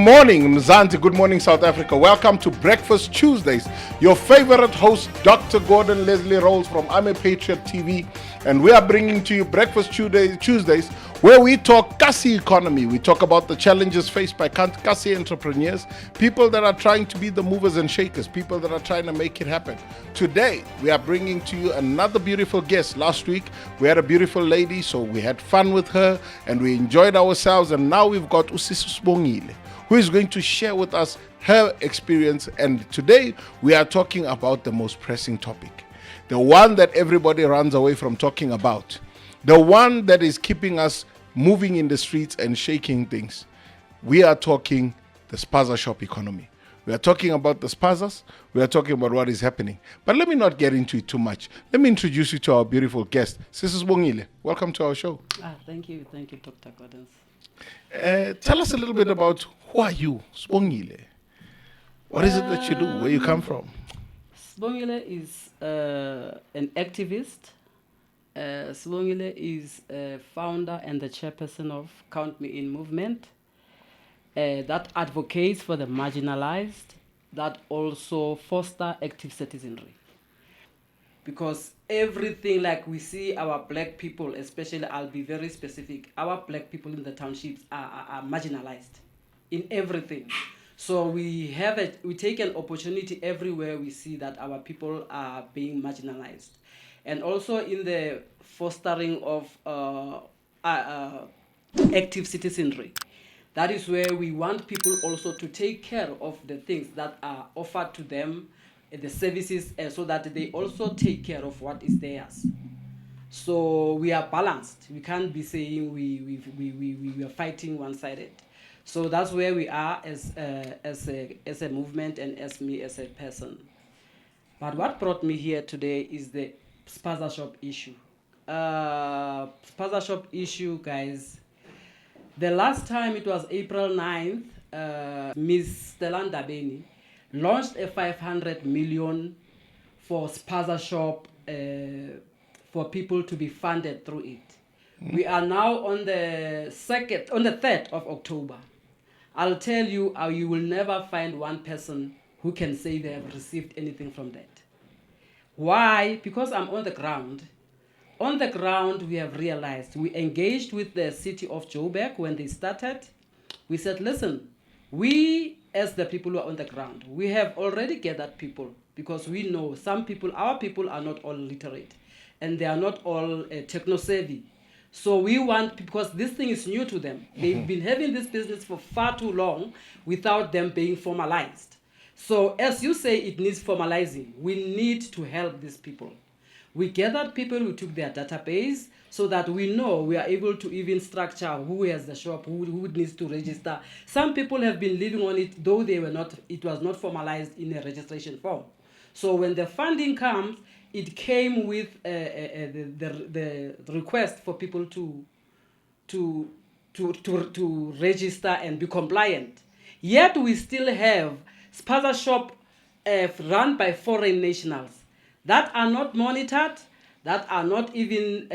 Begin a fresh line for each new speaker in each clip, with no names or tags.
morning, Mzansi. Good morning, South Africa. Welcome to Breakfast Tuesdays. Your favorite host, Dr. Gordon Leslie Rolls from I'm a Patriot TV. And we are bringing to you Breakfast Tuesdays, where we talk Kasi economy. We talk about the challenges faced by Kasi entrepreneurs, people that are trying to be the movers and shakers, people that are trying to make it happen. Today, we are bringing to you another beautiful guest. Last week, we had a beautiful lady, so we had fun with her and we enjoyed ourselves. And now we've got Sbongile, who is going to share with us her experience. And today, we are talking about the most pressing topic, the one that everybody runs away from talking about, the one that is keeping us moving in the streets and shaking things. We are talking the Spaza Shop economy. We are talking about the Spazas. We are talking about what is happening. But let me not get into it too much. Let me introduce you to our beautiful guest, Sbongile. Welcome to our show.
Thank you, Dr. Gordon.
Tell us a little bit about who are you, Sbongile? What is it that you do? Where you come from?
Sbongile is an activist. Sbongile is a founder and the chairperson of Count Me In movement that advocates for the marginalized, that also foster active citizenry. Because everything like we see our black people, especially, I'll be very specific, our black people in the townships are marginalized in everything. So we take an opportunity everywhere we see that our people are being marginalized. And also in the fostering of active citizenry. That is where we want people also to take care of the things that are offered to them, the services, so that they also take care of what is theirs. So we are balanced. We can't be saying we are fighting one-sided. So that's where we are as a movement and as me as a person. But what brought me here today is the Spaza Shop issue. Spaza Shop issue, guys. The last time it was April 9th, Ms. Stelanda Beni launched a 500 million for Spaza Shop for people to be funded through it. We are now on the 3rd of October. I'll tell you, you will never find one person who can say they have received anything from that. Why? Because I'm on the ground. On the ground, we have realized, we engaged with the city of Joburg when they started. We said, listen, we as the people who are on the ground, we have already gathered people because we know some people, our people are not all literate and they are not all techno-savvy. So we want, because this thing is new to them. They've been having this business for far too long without them being formalized. So as you say, it needs formalizing. We need to help these people. We gathered people, we took their database so that we know we are able to even structure who has the shop, who needs to register. Some people have been living on it, though it was not formalized in a registration form. So when the funding comes, it came with the request for people to register and be compliant. Yet we still have Spaza Shop run by foreign nationals that are not monitored, that are not even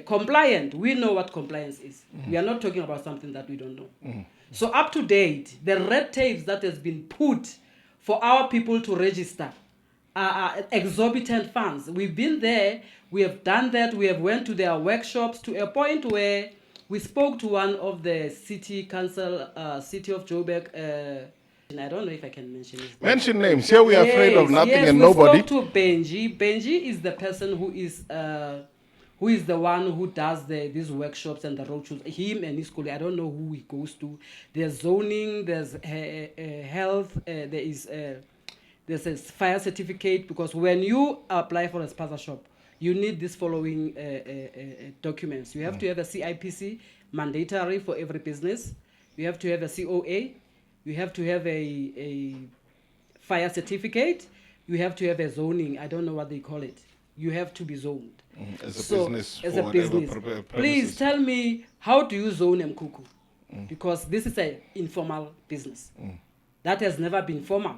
compliant. We know what compliance is. We are not talking about something that we don't know. So up to date, the red tapes that has been put for our people to register are exorbitant funds. We've been there, we have done that, we have went to their workshops to a point where we spoke to one of the city council, City of Joburg, I don't know if I can mention his name.
Mention names. Here we are afraid of nothing and nobody.
We spoke to Benji. Benji is the person who is the one who does these workshops and the roadshows. Him and his colleague. I don't know who he goes to. There's zoning. There's health. There's a fire certificate, because when you apply for a Spaza Shop, you need this following documents. You have to have a CIPC, mandatory for every business. You have to have a COA. You have to have a fire certificate. You have to have a zoning. I don't know what they call it. You have to be zoned.
As a business.
As a business. Please tell me, how do you zone Mkuku? Because this is an informal business. That has never been formal.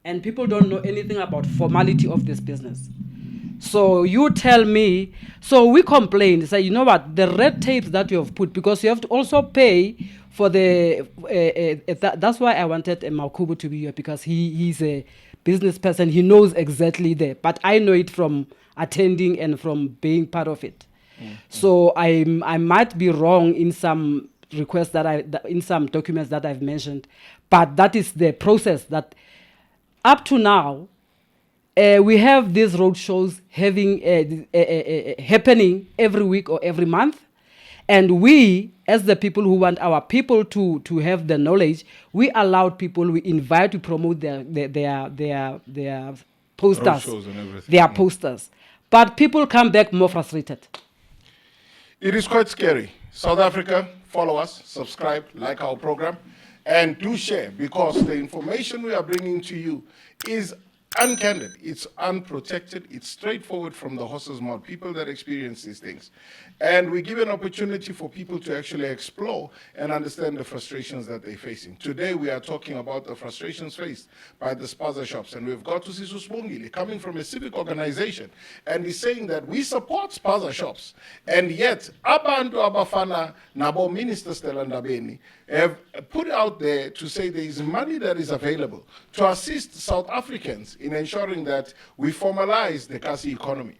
And people don't know anything about formality of this business. So you tell me, so we complain, say, you know what, the red tapes that you have put, because you have to also pay for the, that's why I wanted Maukubu to be here, because he's a business person, he knows exactly there, but I know it from attending and from being part of it. So I might be wrong in some requests in some documents that I've mentioned, but that is the process that up to now, we have these road shows happening every week or every month. And we, as the people who want our people to have the knowledge, we allow people, we invite to promote their posters,
Road shows and everything.
their posters. But people come back more frustrated.
It is quite scary. South Africa, follow us, subscribe, like our program, and do share, because the information we are bringing to you is uncandid, it's unprotected, it's straightforward from the horse's mouth, people that experience these things. And we give an opportunity for people to actually explore and understand the frustrations that they're facing. Today we are talking about the frustrations faced by the Spaza Shops, and we've got to see Sbongile coming from a civic organization, and he's saying that we support Spaza Shops, and yet abantu abafana nabo Minister Stella Ndabeni have put out there to say there is money that is available to assist South Africans in ensuring that we formalize the Kasi economy.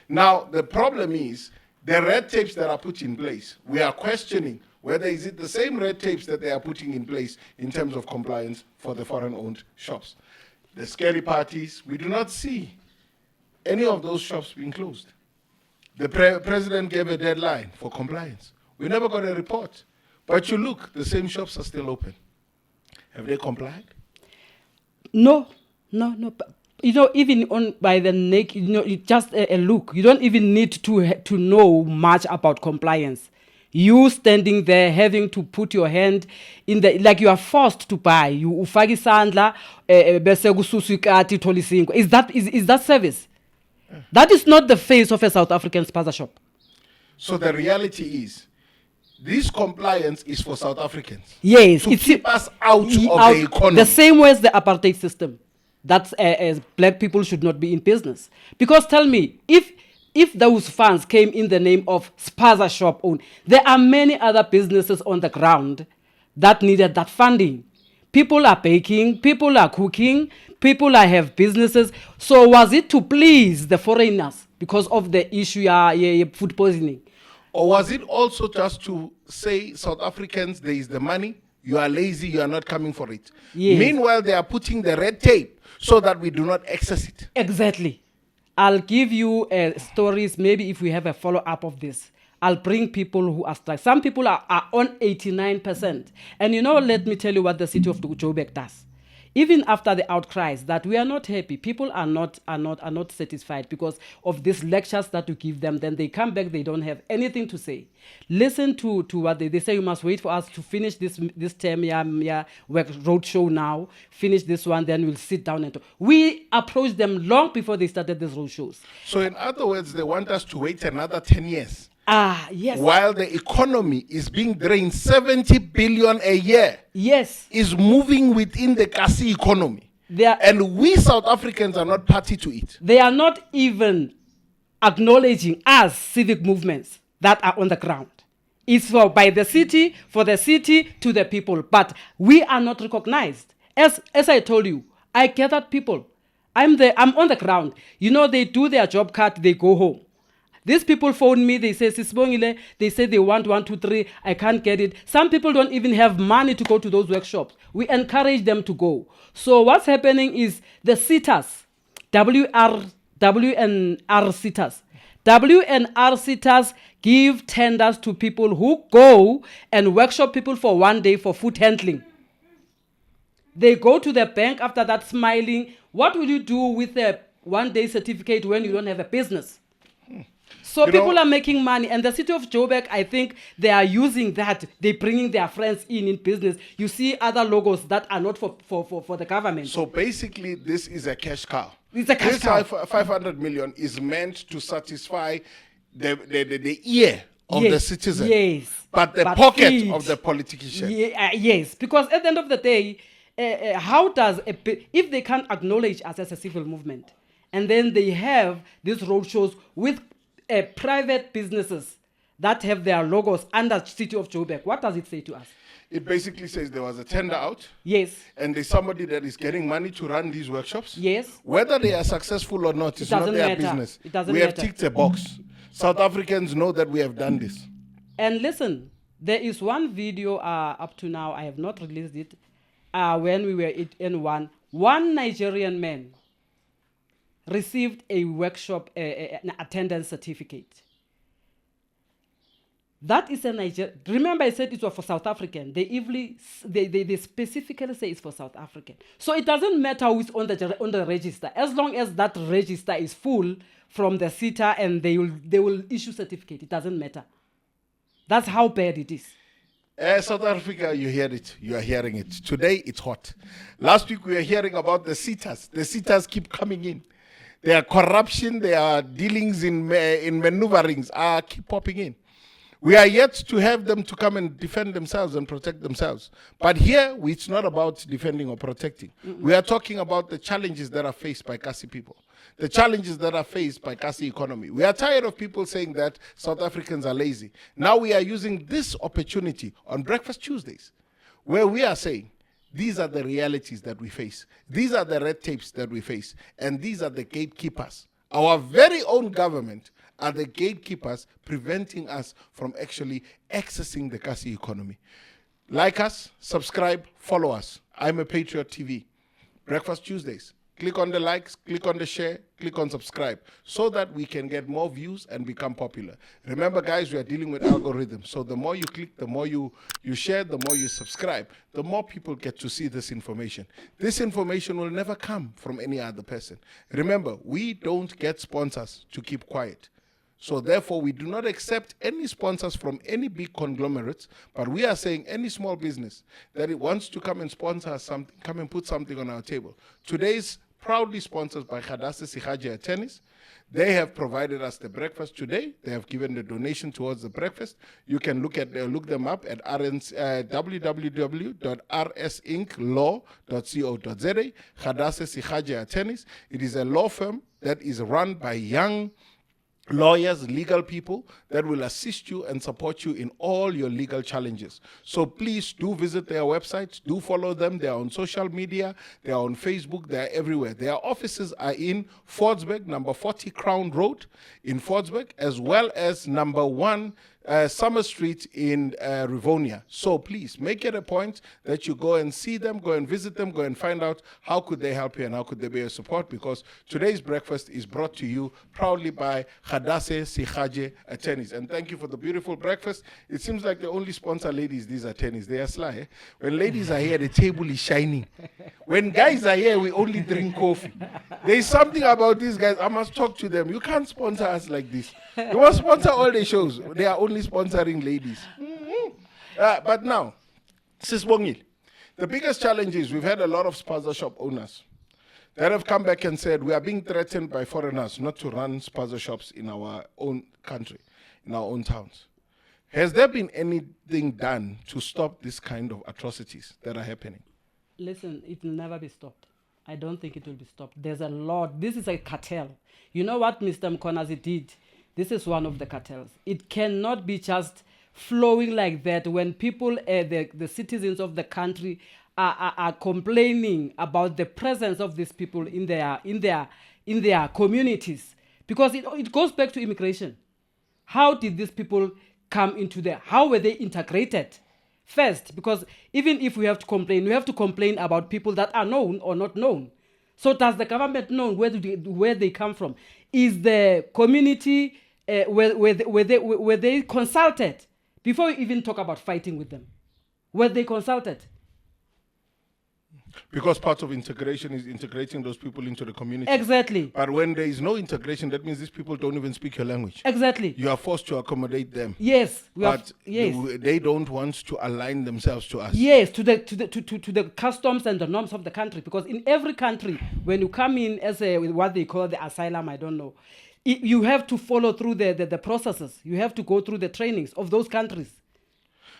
Now, the problem is the red tapes that are put in place. We are questioning whether is it the same red tapes that they are putting in place in terms of compliance for the foreign-owned shops. The scary part is we do not see any of those shops being closed. The president gave a deadline for compliance. We never got a report. But you look, the same shops are still open. Have they complied?
No. You know, even on by the neck, you know, it's just a look. You don't even need to know much about compliance. You standing there having to put your hand in the, like you are forced to buy. You ufaki sandla bese kususwa ikati tholi singo. Is that service? That is not the face of a South African Spaza shop.
So the reality is, this compliance is for South Africans.
Yes,
to keep us out of the economy.
The same way as the apartheid system. That as black people should not be in business. Because tell me, if those funds came in the name of Spaza Shop own, there are many other businesses on the ground that needed that funding. People are baking, people are cooking, people have businesses. So was it to please the foreigners because of the issue food poisoning?
Or was it also just to say, South Africans, there is the money, you are lazy, you are not coming for it?
Yes.
Meanwhile, they are putting the red tape so that we do not access it.
Exactly. I'll give you stories, maybe if we have a follow-up of this. I'll bring people who are stuck. Some people are on 89%. And you know, let me tell you what the city of Joburg does. Even after the outcries that we are not happy, people are not satisfied because of these lectures that you give them. Then they come back, they don't have anything to say. Listen to what they say. You must wait for us to finish this term, work road show now. Finish this one, then we'll sit down and talk. We approached them long before they started these road shows.
So in other words, they want us to wait another 10 years.
Yes.
While the economy is being drained, 70 billion a year.
Yes.
Is moving within the Kasi economy. And we South Africans are not party to it.
They are not even acknowledging us civic movements that are on the ground. It's by the city, for the city, to the people. But we are not recognized. As I told you, I gathered people. I'm on the ground. You know, they do their job cut, they go home. These people phone me, they say, Sbongile, they say they want 1, 2, 3, I can't get it. Some people don't even have money to go to those workshops. We encourage them to go. So what's happening is the sitters, W&R sitters. W&R sitters give tenders to people who go and workshop people for 1 day for food handling. They go to the bank after that smiling. What will you do with a 1 day certificate when you don't have a business? So people are making money, and the city of Joburg, I think they are using that. They're bringing their friends in business. You see other logos that are not for the government.
So basically, this is a cash cow.
It's a cash cow.
500 million is meant to satisfy the ear of the citizen.
Yes.
But the pocket of the politician.
Yes. Because at the end of the day, how does if they can't acknowledge us as a civil movement, And then they have these roadshows with private businesses that have their logos under City of Joburg. What does it say to us?
It basically says there was a tender out.
Yes.
And there's somebody that is getting money to run these workshops.
Yes.
Whether they are successful or not, it's not their business.
It doesn't
we have
matter.
ticked a box. South Africans know that we have done this.
And listen, there is one video up to now, I have not released it, when we were at N1. One Nigerian man received a workshop, an attendance certificate. That is a Nigerian. Remember, I said it was for South African. They specifically say it's for South African. So it doesn't matter who's on the register, as long as that register is full from the SETA and they will issue certificate. It doesn't matter. That's how bad it is.
South Africa, you hear it. You are hearing it. Today, it's hot. Last week, we were hearing about the SETAs. The SETAs keep coming in. Their corruption, their dealings in maneuverings keep popping in. We are yet to have them to come and defend themselves and protect themselves. But here, it's not about defending or protecting. We are talking about the challenges that are faced by Kasi people, the challenges that are faced by Kasi economy. We are tired of people saying that South Africans are lazy. Now we are using this opportunity on Breakfast Tuesdays, where we are saying, these are the realities that we face. These are the red tapes that we face. And these are the gatekeepers. Our very own government are the gatekeepers preventing us from actually accessing the Kasi economy. Like us, subscribe, follow us. I'm a Patriot TV. Breakfast Tuesdays. Click on the likes, click on the share, click on subscribe so that we can get more views and become popular. Remember, guys, we are dealing with algorithms. So the more you click, the more you share, the more you subscribe, the more people get to see this information. This information will never come from any other person. Remember, we don't get sponsors to keep quiet. So therefore, we do not accept any sponsors from any big conglomerates, but we are saying any small business that it wants to come and sponsor us something, come and put something on our table. Today's proudly sponsored by Khadase Sikhaje Tennis. They have provided us the breakfast today. They have given the donation towards the breakfast. You can look them up at www.rsinklaw.co.za. Khadase Sikhaje Tennis. It is a law firm that is run by young lawyers, legal people that will assist you and support you in all your legal challenges. So please do visit their websites, do follow them. They are on social media, they are on Facebook, they are everywhere. Their offices are in Fordsburg, number 40 Crown Road in Fordsburg, as well as number 1 Summer Street in Rivonia. So please make it a point that you go and see them, go and visit them, go and find out how could they help you and how could they be a support, because today's breakfast is brought to you proudly by Khadase Sikhaje Tennis. And thank you for the beautiful breakfast. It seems like they only sponsor ladies, these are tennis. They are sly. Eh? When ladies are here, the table is shining. When guys are here, we only drink coffee. There is something about these guys. I must talk to them. You can't sponsor us like this. You must sponsor all the shows. They are only sponsoring ladies. But now, Sbongile, the biggest challenge is we've had a lot of Spaza Shop owners that have come back and said we are being threatened by foreigners not to run Spaza Shops in our own country, in our own towns. Has there been anything done to stop this kind of atrocities that are happening?
Listen, it will never be stopped. I don't think it will be stopped. There's a lot. This is a cartel. You know what Mr. Mkonazi did? This is one of the cartels. It cannot be just flowing like that when people, the citizens of the country are complaining about the presence of these people in their communities. Because it goes back to immigration. How did these people come into there? How were they integrated? First, because even if we have to complain about people that are known or not known. So does the government know where they come from? Is the community, were they consulted? Before we even talk about fighting with them, were they consulted?
Because part of integration is integrating those people into the community.
Exactly.
But when there is no integration, that means these people don't even speak your language.
Exactly.
You are forced to accommodate them.
Yes.
They don't want to align themselves to us.
Yes, to the customs and the norms of the country. Because in every country, when you come in as what they call the asylum, I don't know, you have to follow through the processes. You have to go through the trainings of those countries.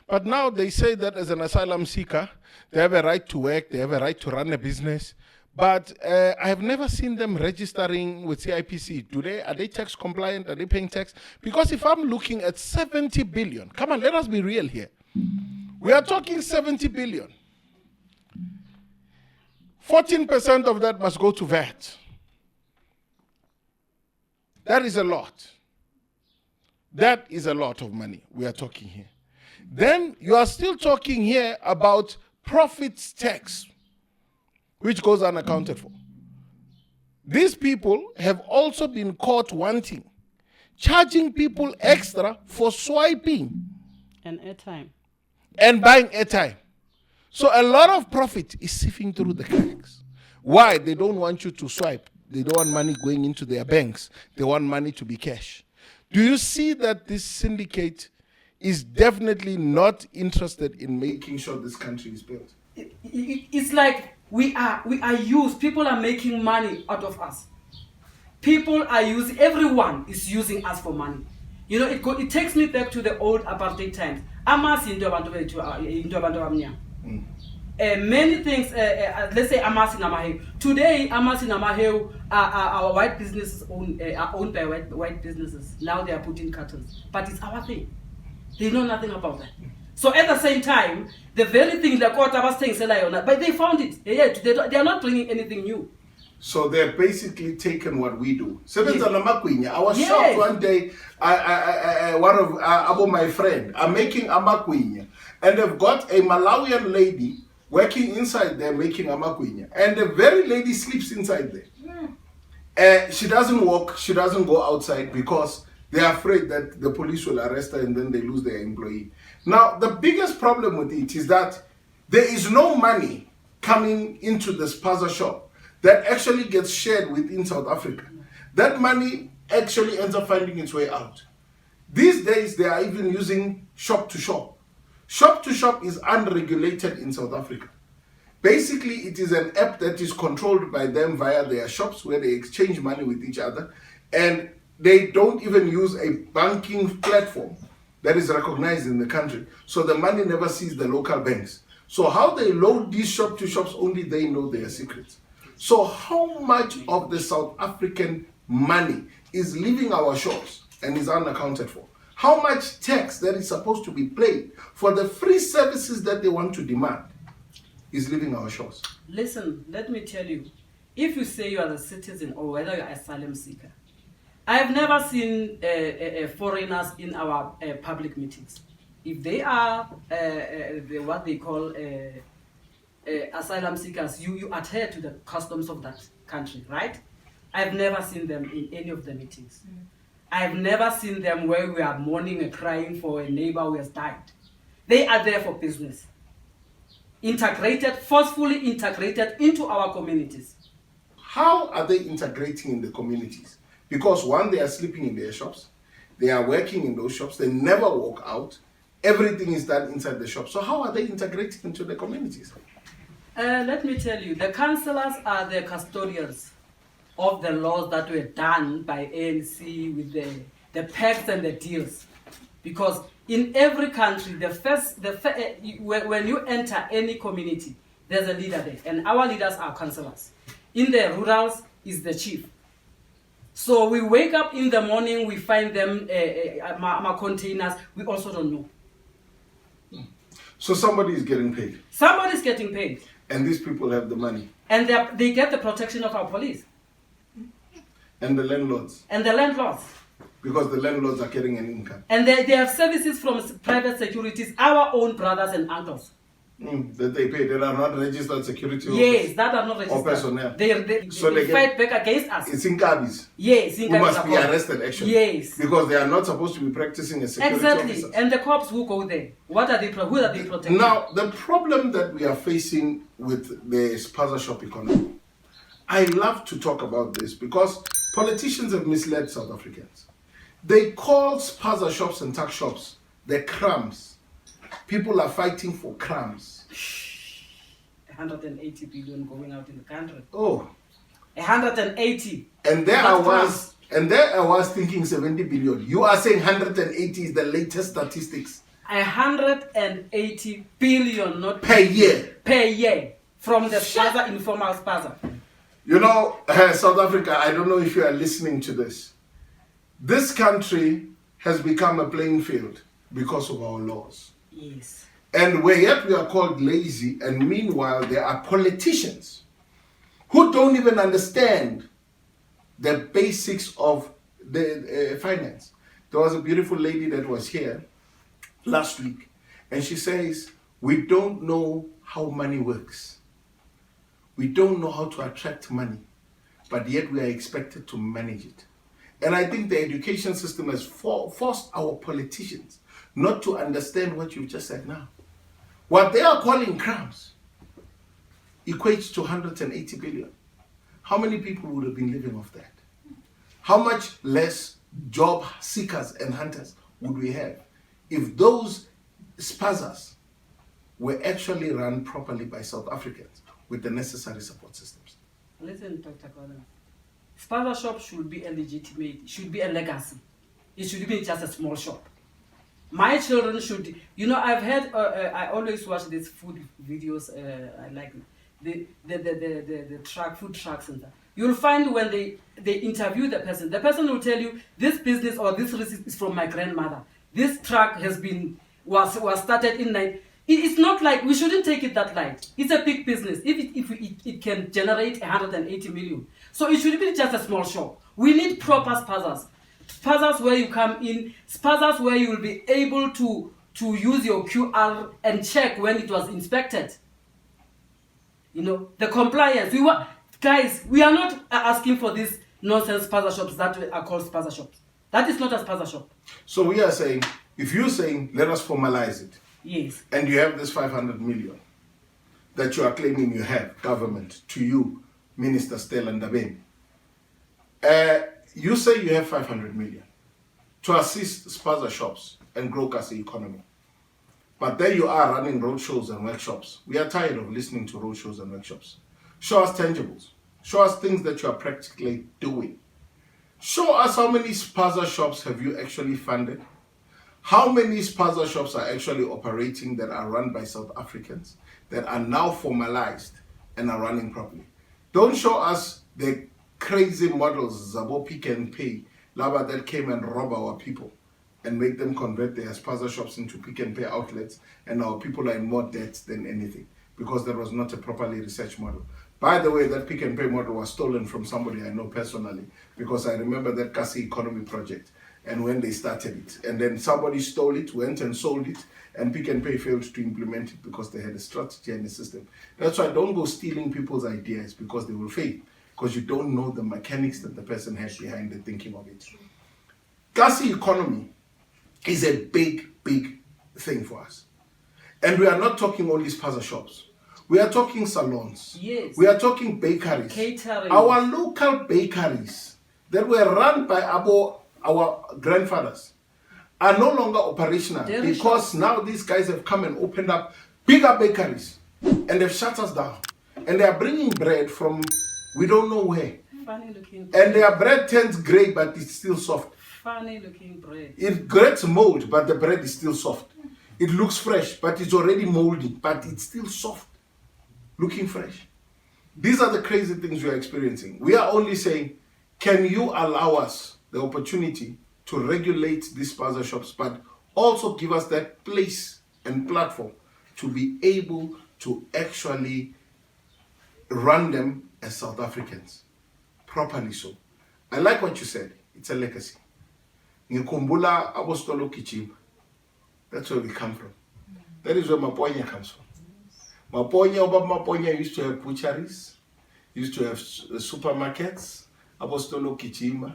But now they say that as an asylum seeker, they have a right to work, they have a right to run a business. But I have never seen them registering with CIPC. Are they tax compliant? Are they paying tax? Because if I'm looking at 70 billion, come on, let us be real here. We are talking 70 billion. 14% of that must go to VAT. That is a lot. That is a lot of money we are talking here. Then you are still talking here about profits tax, which goes unaccounted for. These people have also been caught wanting, charging people extra for swiping.
And airtime.
And buying airtime. So a lot of profit is sifting through the cracks. Why? They don't want you to swipe. They don't want money going into their banks. They want money to be cash. Do you see that this syndicate is definitely not interested in making sure this country is built?
It's like we are used. People are making money out of us. People are using. Everyone is using us for money. You know, it takes me back to the old apartheid times. Many things. Let's say Amasi Namaheu. Today, Amasi Namaheu are white businesses are owned by white businesses. Now they are putting curtains, but it's our thing. They know nothing about that. So at the same time, the very thing the court was saying, but they found it. They are not bringing anything new.
So they're basically taken what we do. I was shocked one day. One of my friend, I'm making amakwinya, and they've got a Malawian lady working inside there making amakwinya, and the very lady sleeps inside there. She doesn't walk. She doesn't go outside because they're afraid that the police will arrest her and then they lose their employee. Now, the biggest problem with it is that there is no money coming into the Spaza Shop that actually gets shared within South Africa. That money actually ends up finding its way out. These days, they are even using shop to shop. Shop to shop is unregulated in South Africa. Basically, it is an app that is controlled by them via their shops where they exchange money with each other, and they don't even use a banking platform that is recognized in the country. So the money never sees the local banks. So how they load these shop to shops, only they know their secrets. So how much of the South African money is leaving our shops and is unaccounted for? How much tax that is supposed to be paid for the free services that they want to demand is leaving our shops?
Listen, let me tell you, if you say you are a citizen or whether you are an asylum seeker, I have never seen foreigners in our public meetings. If they are what they call asylum seekers, you adhere to the customs of that country, right? I've never seen them in any of the meetings. I've never seen them where we are mourning and crying for a neighbor who has died. They are there for business. Integrated, forcefully integrated into our communities.
How are they integrating in the communities? Because one, they are sleeping in their shops. They are working in those shops. They never walk out. Everything is done inside the shop. So how are they integrating into the communities?
Let me tell you, the councillors are the custodians of the laws that were done by ANC with the pacts and the deals. Because in every country, when you enter any community, there's a leader there. And our leaders are councillors. In the rurals is the chief. So we wake up in the morning, we find them containers, we also don't know.
So somebody is getting paid.
Somebody is getting paid.
And these people have the money.
And they get the protection of our police.
And the landlords.
And the landlords.
Because the landlords are getting an income.
And they have services from private securities, our own brothers and uncles.
That they pay, that are not registered security
yes, that are not registered.
Or personnel.
They fight back against us.
It's Inkabis.
Yes,
Who must be arrested actually.
Yes.
Because they are not supposed to be practicing as security officers.
And the cops who go there, who are they protecting?
Now, the problem that we are facing with the Spaza Shop economy, I love to talk about this because politicians have misled South Africans. They call Spaza shops and tuck shops the crumbs. People are fighting for crumbs.
180 billion going out in the country.
Oh.
180.
And there I was thinking 70 billion. You are saying 180 is the latest statistics.
180 billion, not
per year.
Per year. From the Spaza, informal Spaza.
You know, South Africa, I don't know if you are listening to this. This country has become a playing field because of our laws.
Yes.
And yet we are called lazy, and meanwhile there are politicians who don't even understand the basics of the finance. There was a beautiful lady that was here last week, and she says, we don't know how money works. We don't know how to attract money, but yet we are expected to manage it. And I think the education system has forced our politicians not to understand what you've just said now. What they are calling crumbs equates to 180 billion. How many people would have been living off that? How much less job seekers and hunters would we have if those spazas were actually run properly by South Africans with the necessary support systems?
Listen, Dr. Gordon. Spaza Shop should be a legitimate, should be a legacy. It should be just a small shop. My children should, you know, I've had, I always watch these food videos, I like the food trucks and that. You'll find when they interview the person will tell you, this business or this recipe is from my grandmother. This truck was started in it's not like, we shouldn't take it that light. It's a big business. If it can generate 180 million. So it should be just a small shop. We need proper spazas. Spazas where you come in, spazas where you will be able to use your QR and check when it was inspected. You know, the compliance. Guys, we are not asking for these nonsense spaza shops that are called spaza shops. That is not a spaza shop.
So we are saying, if you're saying, let us formalize it.
Yes.
And you have this 500 million that you are claiming you have, government, to you, Minister Stella Ndabeni. You say you have 500 million to assist spaza shops and grow Kasi economy. But there you are running roadshows and workshops. We are tired of listening to roadshows and workshops. Show us tangibles. Show us things that you are practically doing. Show us how many spaza shops have you actually funded. How many spaza shops are actually operating that are run by South Africans that are now formalized and are running properly? Don't show us the crazy models, Zabo Pick and Pay, Laba, that came and rob our people and make them convert their spaza shops into Pick and Pay outlets, and our people are in more debt than anything because there was not a properly researched model. By the way, that Pick and Pay model was stolen from somebody I know personally, because I remember that Kasi economy project and when they started it. And then somebody stole it, went and sold it, and Pick and Pay failed to implement it because they had a strategy and a system. That's why don't go stealing people's ideas, because they will fail, because you don't know the mechanics that the person has behind the thinking of it. Kasi economy is a big, big thing for us. And we are not talking only spaza shops. We are talking salons.
Yes.
We are talking bakeries.
Catering.
Our local bakeries that were run by our grandfathers are no longer operational because now these guys have come and opened up bigger bakeries and they've shut us down. And they are bringing bread from we don't know where.
Funny looking bread.
And their bread turns grey, but it's still soft.
Funny looking bread.
It gets mold, but the bread is still soft. It looks fresh, but it's already moldy, but it's still soft, looking fresh. These are the crazy things we are experiencing. We are only saying, can you allow us the opportunity to regulate these spaza shops, but also give us that place and platform to be able to actually run them as South Africans, properly so. I like what you said. It's a legacy. Ngikumbula Apostolo Kichima. That's where we come from. That is where Maponya comes from. Maponya used to have butcheries, used to have supermarkets, Apostolo Kichima,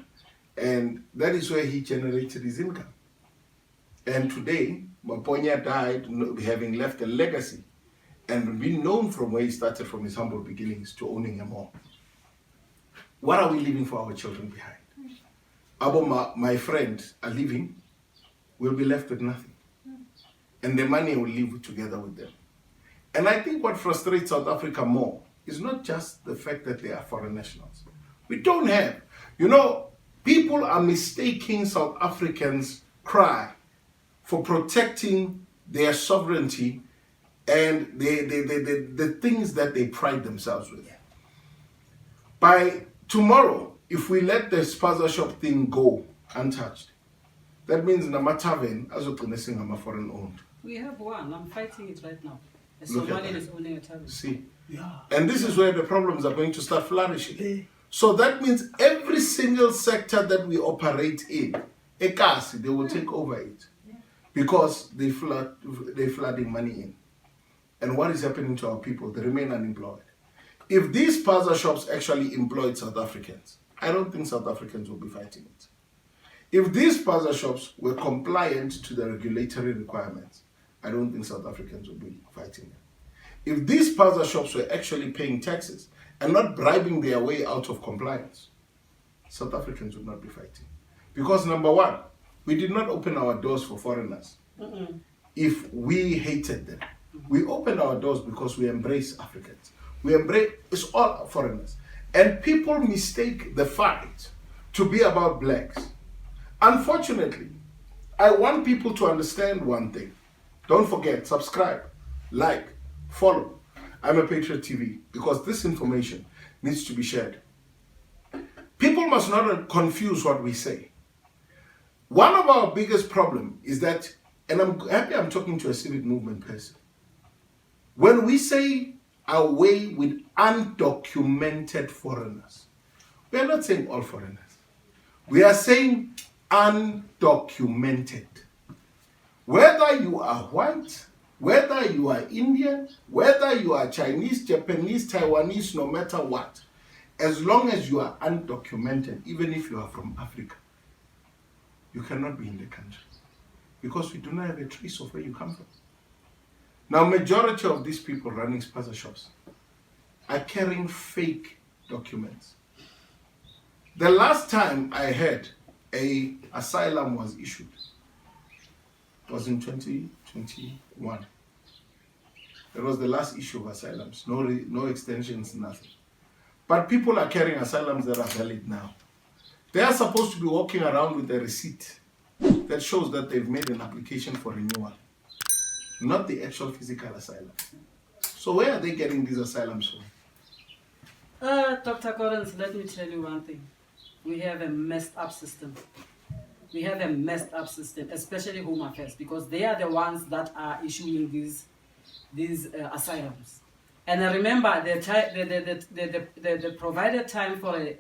and that is where he generated his income. And today, Maponya died having left a legacy and been known from where he started from his humble beginnings to owning a mall. What are we leaving for our children behind? Abo, my friend, are leaving, we'll be left with nothing. And the money will live together with them. And I think what frustrates South Africa more is not just the fact that they are foreign nationals. We don't have. You know, people are mistaking South Africans' cry for protecting their sovereignty and the things that they pride themselves with. By tomorrow, if we let the Spaza Shop thing go untouched, that means Namataven as a foreign owned.
We have one. I'm fighting it right now. A
Look at
Somalian
that.
is owning a tavern.
See?
Yeah.
And this is where the problems are going to start flourishing. So that means every single sector that we operate in, ekasi, they will take over it. Because they're flooding money in. And what is happening to our people? They remain unemployed. If these Spaza shops actually employed South Africans, I don't think South Africans will be fighting it. If these Spaza shops were compliant to the regulatory requirements, I don't think South Africans will be fighting them. If these Spaza shops were actually paying taxes and not bribing their way out of compliance, South Africans would not be fighting. Because number one, we did not open our doors for foreigners. If we hated them. We opened our doors because we embrace Africans. We embrace, it's all foreigners. And people mistake the fight to be about blacks. Unfortunately, I want people to understand one thing. Don't forget, subscribe, like, follow. I'm a Patriot TV because this information needs to be shared. People must not confuse what we say. One of our biggest problems is that, and I'm happy I'm talking to a civic movement person, when we say away with undocumented foreigners, we are not saying all foreigners. We are saying undocumented. Whether you are white, whether you are Indian, whether you are Chinese, Japanese, Taiwanese, no matter what, as long as you are undocumented, even if you are from Africa, you cannot be in the country because we do not have a trace of where you come from. Now, majority of these people running Spaza shops are carrying fake documents. The last time I heard an asylum was issued was in 2021. That was the last issue of asylums. No extensions, nothing. But people are carrying asylums that are valid now. They are supposed to be walking around with a receipt that shows that they've made an application for renewal, not the actual physical asylum. So where are they getting these asylums from?
Dr. Gordon, let me tell you one thing. We have a messed up system. We have a messed up system, especially Home Affairs, because they are the ones that are issuing these asylums. And I remember the provided time for a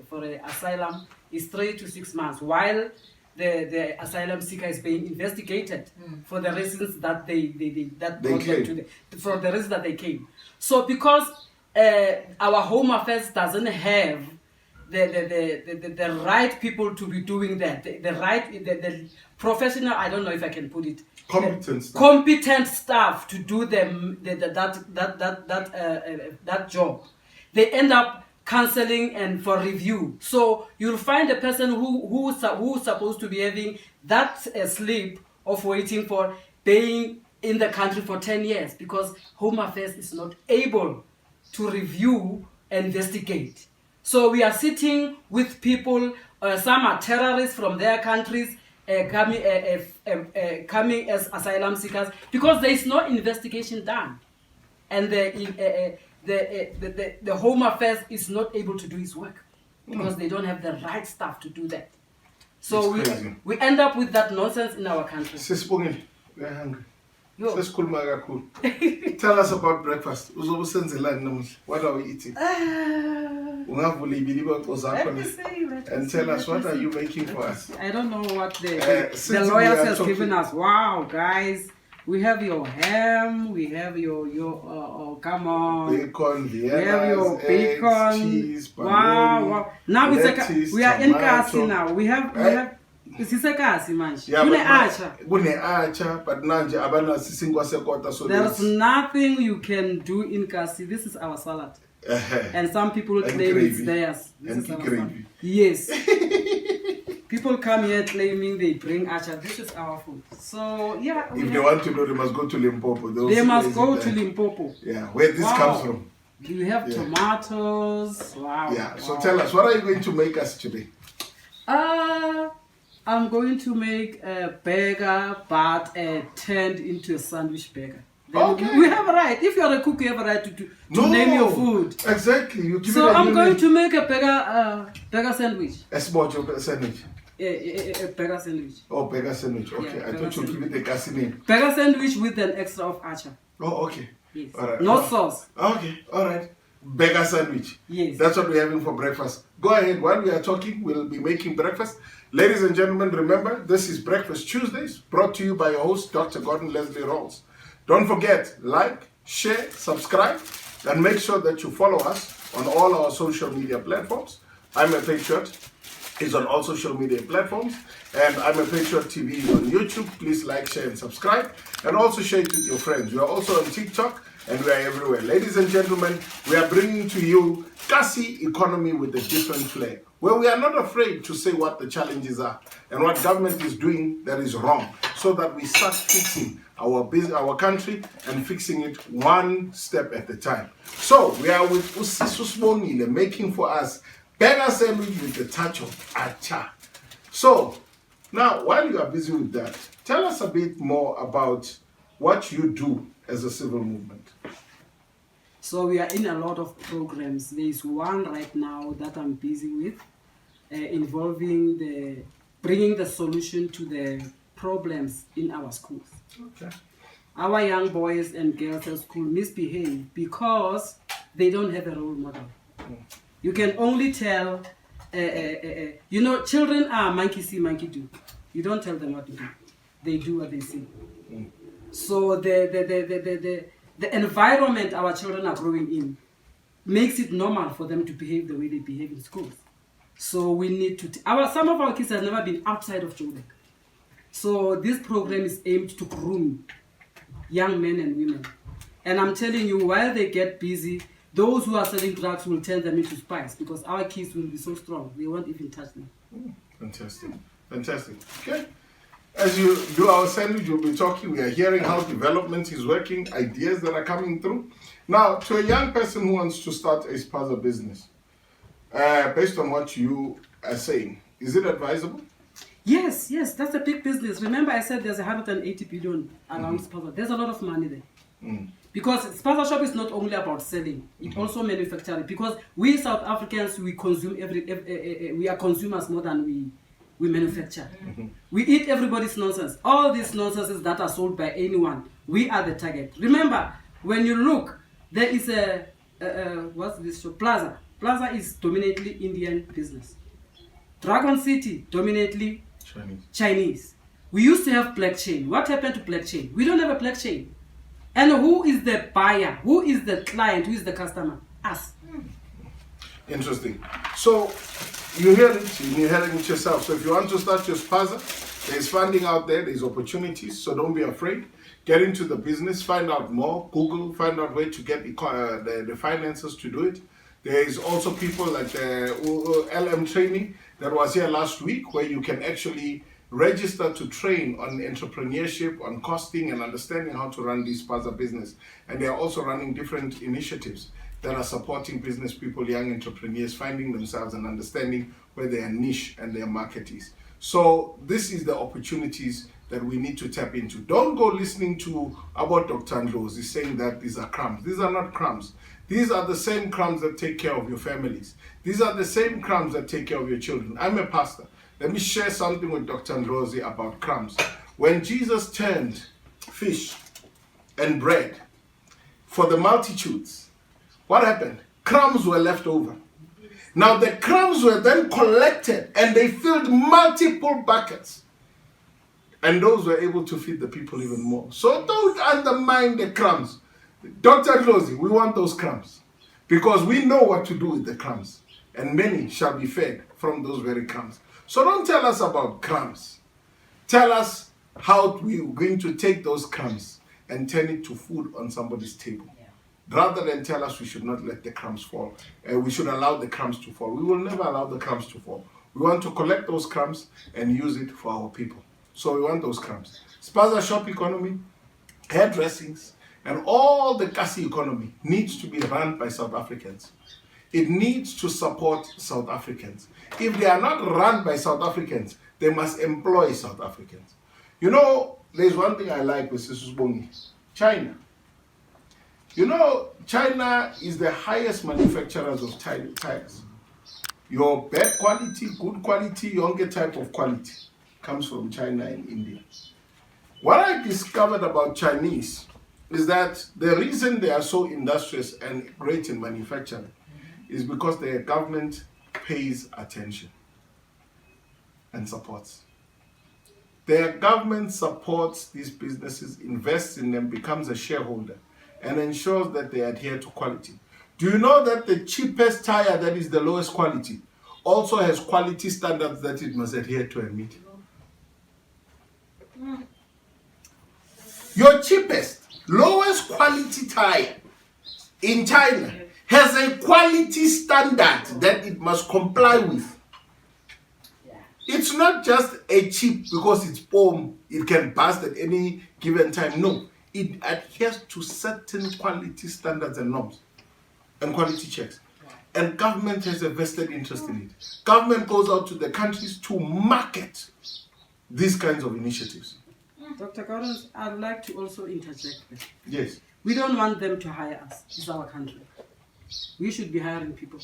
asylum is 3 to 6 months, while the asylum seeker is being investigated for the reasons that they for the reasons that they came. So because our Home Affairs doesn't have the right people to be doing that, the professional, I don't know if I can put it, competent staff to do that job, they end up cancelling and for review. So you'll find a person who's supposed to be having that slip of waiting for being in the country for 10 years because Home Affairs is not able to review and investigate. So we are sitting with people, some are terrorists from their countries, coming as asylum seekers because there is no investigation done, and the Home Affairs is not able to do its work because they don't have the right staff to do that. So we end up with that nonsense in our country.
Sbongile, we are hungry. Tell us about breakfast. What are we eating? And tell us, what are you making for us?
I don't know what the lawyers has given us. Wow, guys. We have your ham, we have your come on,
bacon,
we have your bacon,
eggs, cheese,
wow. Now
lettuce,
we are in
tomato.
Kasi now. We have it's a Kasi manje.
Yeah, but nanje abana sisingwa sekota, so
there's nothing you can do in Kasi. This is our salad. And some people claim it's theirs. This is our salad. Yes. People come here claiming they bring acha. This is our food. So yeah.
If they want to know, they must go to Limpopo.
They must go to Limpopo.
Yeah, where this comes from.
You have tomatoes. Wow.
Yeah. So tell us, what are you going to make us today?
I'm going to make a burger, but turned into a sandwich burger. Then
Okay.
we have a right. If you're a cook, you have a right to name your food.
Exactly. You give
So
it a
I'm going
name.
to make a burger sandwich.
A Sbongile sandwich.
A burger sandwich.
Oh, burger sandwich. Okay,
Yeah,
I thought you give it a gassy name.
Burger sandwich with an extra of acha.
Oh, okay.
Yes.
All right.
No sauce.
Okay, all right. Burger sandwich.
Yes.
That's what we're having for breakfast. Go ahead. While we are talking, we'll be making breakfast. Ladies and gentlemen, remember, this is Breakfast Tuesdays, brought to you by your host, Dr. Gordon Leslie Rolls. Don't forget, like, share, subscribe, and make sure that you follow us on all our social media platforms. I'm a Patriot is on all social media platforms, and I'm a Patriot TV on YouTube. Please like, share, and subscribe, and also share it with your friends. We are also on TikTok, and we are everywhere. Ladies and gentlemen, we are bringing to you Kasi economy with a different flair, where we are not afraid to say what the challenges are and what government is doing that is wrong, so that we start fixing our business, our country, and fixing it one step at a time. So we are with Sbongile making for us burger sandwich with a touch of acha. So now, while you are busy with that, tell us a bit more about what you do as a civil movement.
So we are in a lot of programs. There is one right now that I'm busy with, involving bringing the solution to the problems in our schools.
Okay.
Our young boys and girls at school misbehave because they don't have a role model. You can only tell, children are monkey see, monkey do. You don't tell them what to do. They do what they see. So the environment our children are growing in makes it normal for them to behave the way they behave in schools. So we need to, some of our kids have never been outside of Joburg. So this program is aimed to groom young men and women. And I'm telling you, while they get busy, those who are selling drugs will turn them into spies, because our kids will be so strong, they won't even touch them.
Fantastic. Fantastic. Okay. As you do our sandwich, you'll be talking, we are hearing how development is working, ideas that are coming through. Now, to a young person who wants to start a Spaza business, based on what you are saying, is it advisable?
Yes, that's a big business. Remember I said there's 180 billion around Spaza. There's a lot of money there. Because Spaza Shop is not only about selling, it also manufacturing. Because we South Africans, we consume we are consumers more than we manufacture. We eat everybody's nonsense. All these nonsenses that are sold by anyone, we are the target. Remember, when you look, there is what's this shop? Plaza. Plaza is dominantly Indian business. Dragon City, dominantly Chinese. We used to have black chain. What happened to black chain? We don't have a black chain. And who is the buyer? Who is the client? Who is the customer? Us.
Interesting. So you hear it, you're hearing it yourself. So if you want to start your Spaza, there's funding out there, there's opportunities, so don't be afraid. Get into the business, find out more, Google, find out where to get the finances to do it. There is also people like the LM training that was here last week, where you can actually register to train on entrepreneurship, on costing, and understanding how to run this Spaza business. And they are also running different initiatives that are supporting business people, young entrepreneurs, finding themselves and understanding where their niche and their market is. So this is the opportunities that we need to tap into. Don't go listening to about Dr. Andros. He's saying that these are crumbs. These are not crumbs. These are the same crumbs that take care of your families. These are the same crumbs that take care of your children. I'm a pastor. Let me share something with Dr. Andros about crumbs. When Jesus turned fish and bread for the multitudes, what happened? Crumbs were left over. Now the crumbs were then collected and they filled multiple buckets. And those were able to feed the people even more. So don't undermine the crumbs. Dr. Rosie, we want those crumbs because we know what to do with the crumbs. And many shall be fed from those very crumbs. So don't tell us about crumbs. Tell us how we're going to take those crumbs and turn it to food on somebody's table. Rather than tell us we should not let the crumbs fall. We should allow the crumbs to fall. We will never allow the crumbs to fall. We want to collect those crumbs and use it for our people. So we want those crumbs. Spaza Shop economy, hairdressings, and all the Kasi economy needs to be run by South Africans. It needs to support South Africans. If they are not run by South Africans, they must employ South Africans. You know, there's one thing I like with Sbongile. China. You know, China is the highest manufacturers of tires. Your bad quality, good quality, younger type of quality comes from China and India. What I discovered about Chinese is that the reason they are so industrious and great in manufacturing is because their government pays attention and supports. Their government supports these businesses, invests in them, becomes a shareholder, and ensures that they adhere to quality. Do you know that the cheapest tire that is the lowest quality also has quality standards that it must adhere to and meet? Your cheapest, lowest quality tire in China has a quality standard that it must comply with. It's not just a cheap because it's foam, it can burst at any given time. No, it adheres to certain quality standards and norms and quality checks. And government has a vested interest in it. Government goes out to the countries to market these kinds of initiatives.
Dr. Gordon, I'd like to also interject there.
Yes.
We don't want them to hire us. It's our country. We should be hiring people.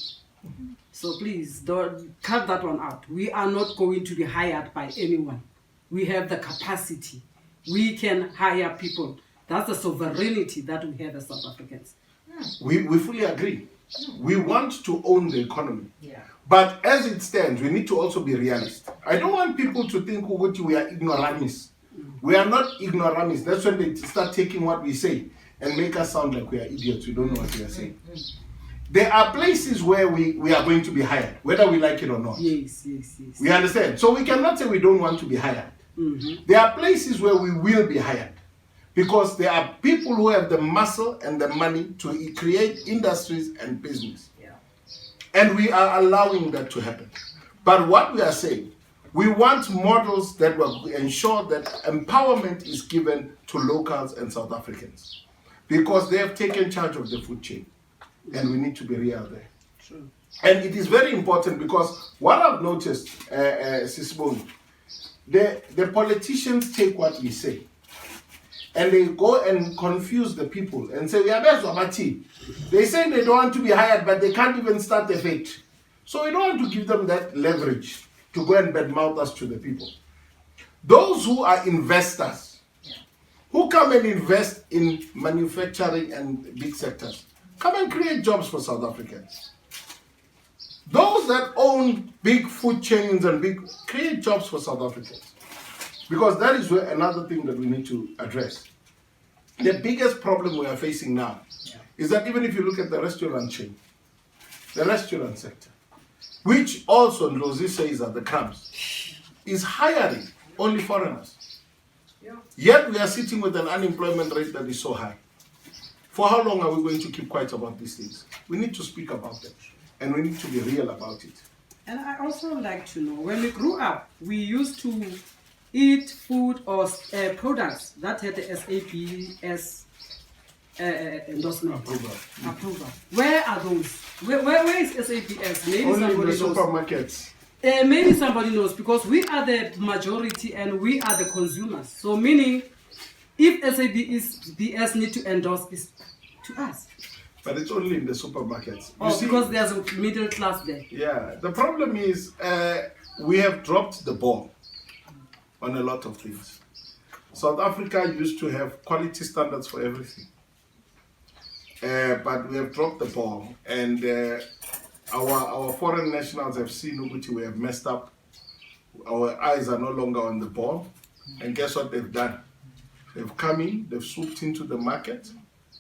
So please, don't cut that one out. We are not going to be hired by anyone. We have the capacity. We can hire people. That's the sovereignty that we have as South Africans.
We fully agree. We want to own the economy.
Yeah.
But as it stands, we need to also be realist. I don't want people to think we are ignoramus. We are not ignoramus. That's when they start taking what we say and make us sound like we are idiots. We don't know what we are saying. There are places where we are going to be hired, whether we like it or not.
Yes.
We understand. So we cannot say we don't want to be hired.
Mm-hmm.
There are places where we will be hired because there are people who have the muscle and the money to create industries and business.
Yeah.
And we are allowing that to happen. But what we are saying, we want models that will ensure that empowerment is given to locals and South Africans because they have taken charge of the food chain. And we need to be real there.
True.
And it is very important because what I've noticed, Sbongile, the politicians take what we say and they go and confuse the people and say, they say they don't want to be hired, but they can't even start a factory. So we don't want to give them that leverage to go and badmouth us to the people. Those who are investors, who come and invest in manufacturing and big sectors, come and create jobs for South Africans. Those that own big food chains and create jobs for South Africans. Because that is another thing that we need to address. The biggest problem we are facing now is that even if you look at the restaurant chain, the restaurant sector, which also Rosie says are the crumbs, is hiring only foreigners. Yet we are sitting with an unemployment rate that is so high. For how long are we going to keep quiet about these things? We need to speak about them, and we need to be real about it.
And I also like to know, when we grew up, we used to eat food or products that had the SABS endorsement. Approval. Where are those? Where is SABS? Maybe
only
somebody
in the
knows.
supermarkets.
Maybe somebody knows, because we are the majority and we are the consumers. So meaning, if SABS need to endorse this to us.
But it's only in the supermarkets.
Because there's a middle class there.
Yeah, the problem is we have dropped the ball on a lot of things. South Africa used to have quality standards for everything. But we have dropped the ball, and our foreign nationals have seen which we have messed up. Our eyes are no longer on the ball. And guess what they've done? They've come in, they've swooped into the market,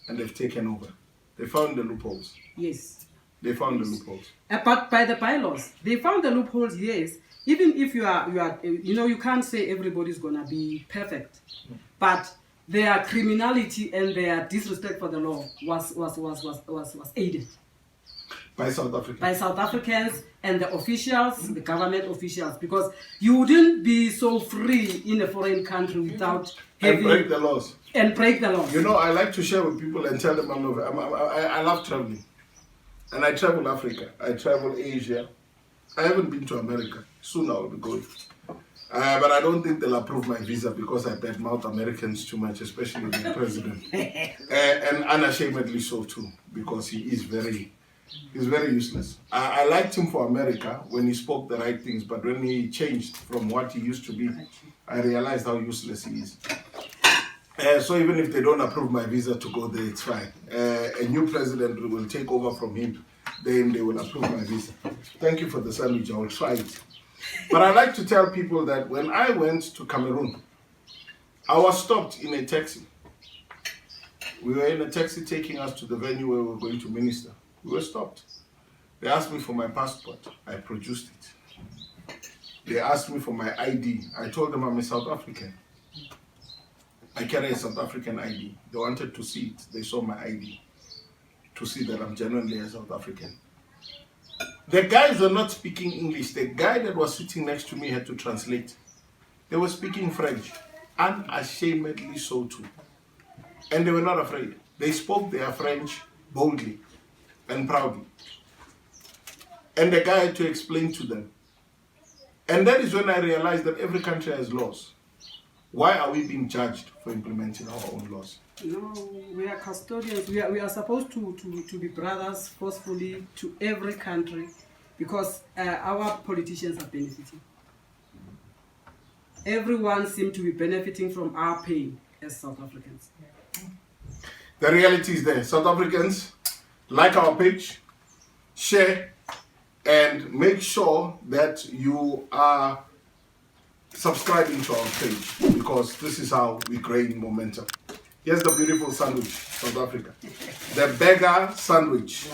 and they've taken over. They found the loopholes.
Yes.
They found the loopholes.
But by the bylaws, they found the loopholes, yes. Even if you are, you can't say everybody's gonna be perfect. But their criminality and their disrespect for the law was aided.
By South Africans.
By South Africans and the officials, the government officials, because you wouldn't be so free in a foreign country without having...
And break the laws.
And break the laws.
You know, I like to share with people and tell them I love traveling. And I travel Africa, I travel Asia. I haven't been to America. Soon I will be going. But I don't think they'll approve my visa because I badmouth Americans too much, especially the president. And unashamedly so too, because he's very useless. I liked him for America when he spoke the right things, but when he changed from what he used to be, I realized how useless he is. So even if they don't approve my visa to go there, it's fine. A new president will take over from him, then they will approve my visa. Thank you for the sandwich, I will try it. But I like to tell people that when I went to Cameroon, I was stopped in a taxi. We were in a taxi taking us to the venue where we were going to minister. We were stopped. They asked me for my passport. I produced it. They asked me for my ID. I told them I'm a South African. I carry a South African ID. They wanted to see it. They saw my ID to see that I'm genuinely a South African. The guys were not speaking English. The guy that was sitting next to me had to translate. They were speaking French, unashamedly so too. And they were not afraid. They spoke their French boldly and proudly. And the guy had to explain to them. And that is when I realized that every country has laws. Why are we being judged for implementing our own laws?
No, we are custodians. We are supposed to be brothers forcefully to every country because our politicians are benefiting. Everyone seems to be benefiting from our pain as South Africans.
The reality is there. South Africans, like our page, share, and make sure that you are subscribing to our page because this is how we gain momentum. Here's the beautiful sandwich, South Africa. The beggar sandwich,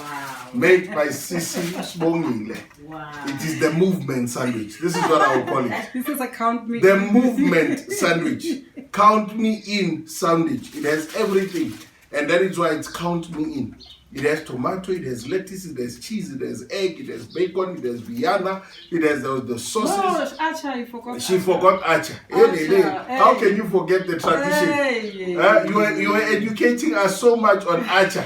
made by Sbongile.
Wow.
It is the movement sandwich. This is what I will call it.
This is a count me
The
in.
movement sandwich. Count me in sandwich. It has everything. And that is why it's count me in. It has tomato, it has lettuce, it has cheese, it has egg, it has bacon, it has Vienna, it has the sauces.
No, Acha, you forgot.
She forgot Acha. Hey. How can you forget the tradition? You were educating us so much on Acha,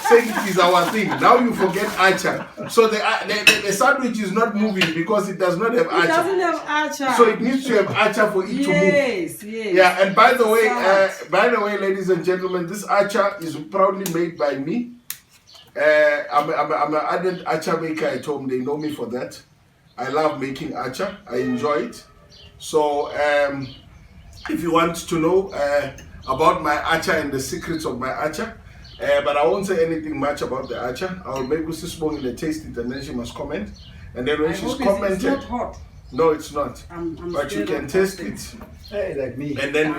saying it is our thing. Now you forget Acha. So the sandwich is not moving because it does not have Acha.
It doesn't have Acha.
So it needs to have Acha for it to move.
Yes.
Yeah, and by the way, ladies and gentlemen, this Acha is proudly made by me. I'm an ardent acha maker at home. They know me for that. I love making acha. I enjoy it. So if you want to know about my acha and the secrets of my acha, but I won't say anything much about the acha. I will make Mrs. Sbongile taste it and then she must comment. And then when she's commented,
it's not hot.
No, it's not. But you can taste it.
Hey, like me.
And then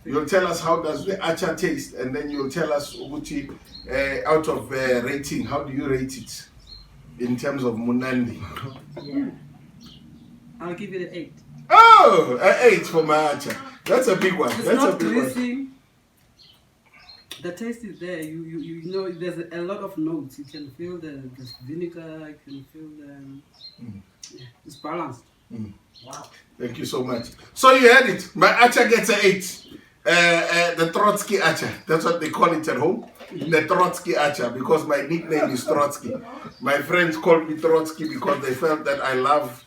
you'll tell us how does the acha taste, and then you'll tell us Uguti, out of rating, how do you rate it in terms of Munandi?
Yeah. I'll give it an 8.
Oh, an 8 for my acha. That's a big one.
It's
That's
not
a big
greasy.
one.
The taste is there. You know there's a lot of notes. You can feel the vinegar. You can feel the. Yeah, it's balanced.
Wow.
Thank you so much. So you heard it. My acha gets an 8. The Trotsky acha. That's what they call it at home. The Trotsky acha, because my nickname is Trotsky. My friends call me Trotsky because they felt that I love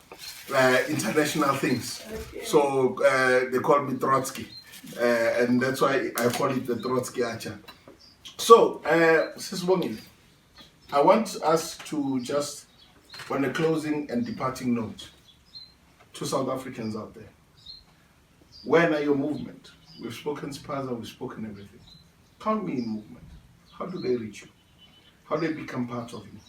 international things. So they call me Trotsky. And that's why I call it the Trotsky acha. So, Sbongile, I want us to just, on a closing and departing note, to South Africans out there, when are your movement? We've spoken Spaza, we've spoken everything. Count me in movement. How do they reach you? How do they become part of you?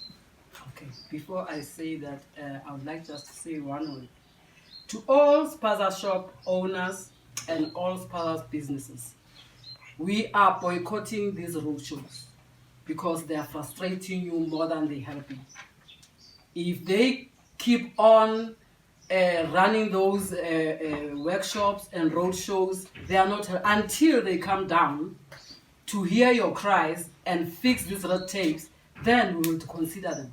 Okay, before I say that, I would like just to say one word. To all Spaza Shop owners and all Spaza businesses, we are boycotting these roadshows because they are frustrating you more than they help you. If they keep on running those workshops and roadshows, they are not until they come down to hear your cries and fix these red tapes, then we will consider them.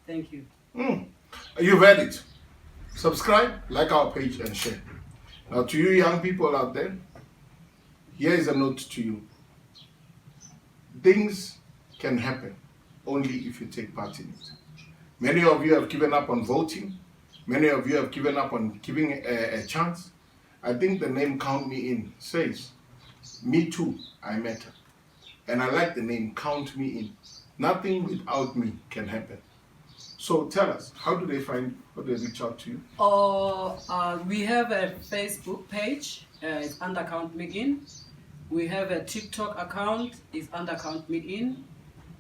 Thank you.
You've heard it. Subscribe, like our page, and share. Now, to you young people out there, here is a note to you. Things can happen only if you take part in it. Many of you have given up on voting. Many of you have given up on giving a chance. I think the name Count Me In says, me too, I matter. And I like the name Count Me In. Nothing without me can happen. So tell us, how do they reach out to you?
We have a Facebook page, it's under Count Me In. We have a TikTok account, it's under Count Me In.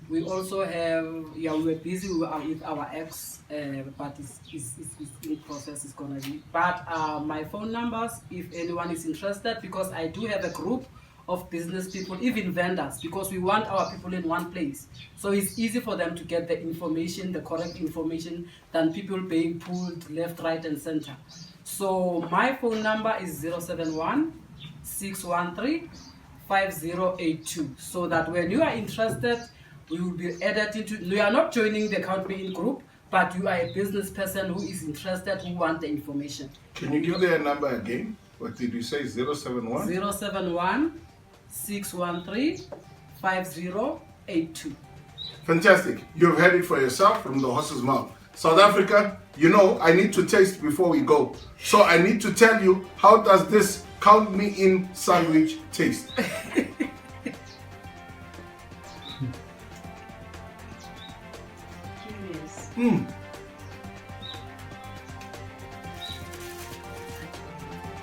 We also have, we're busy with our ex, but it's in process, it's gonna be. But my phone numbers, if anyone is interested, because I do have a group of business people, even vendors, because we want our people in one place. So it's easy for them to get the information, the correct information, than people being pulled left, right, and center. So my phone number is 071-613-5082. So that when you are interested, we will be added into, you are not joining the Count Me In group, but you are a business person who is interested, who want the information.
Can you give their number again? What did you say? 071?
071-613-5082.
Fantastic. You've heard it for yourself from the horse's mouth. South Africa, you know, I need to taste before we go. So I need to tell you, how does this Count Me In sandwich taste?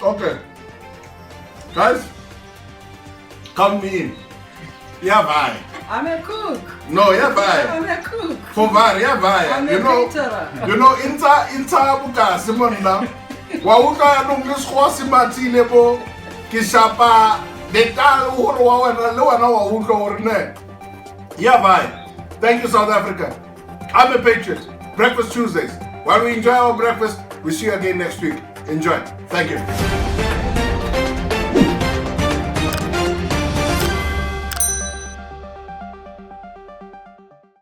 Okay. Guys, Count Me In. Yeah, bye.
I'm a cook.
No, yeah, bye.
I'm a cook.
For bye, yeah, bye.
I'm a caterer.
You know, inta buka Simon na. Wauka nungis kwa simati lebo kisapa detal uro wa na lewa na wauka orne. Yeah, bye. Thank you, South Africa. I'm a patriot. Breakfast Tuesdays. While we enjoy our breakfast, we see you again next week. Enjoy. Thank you.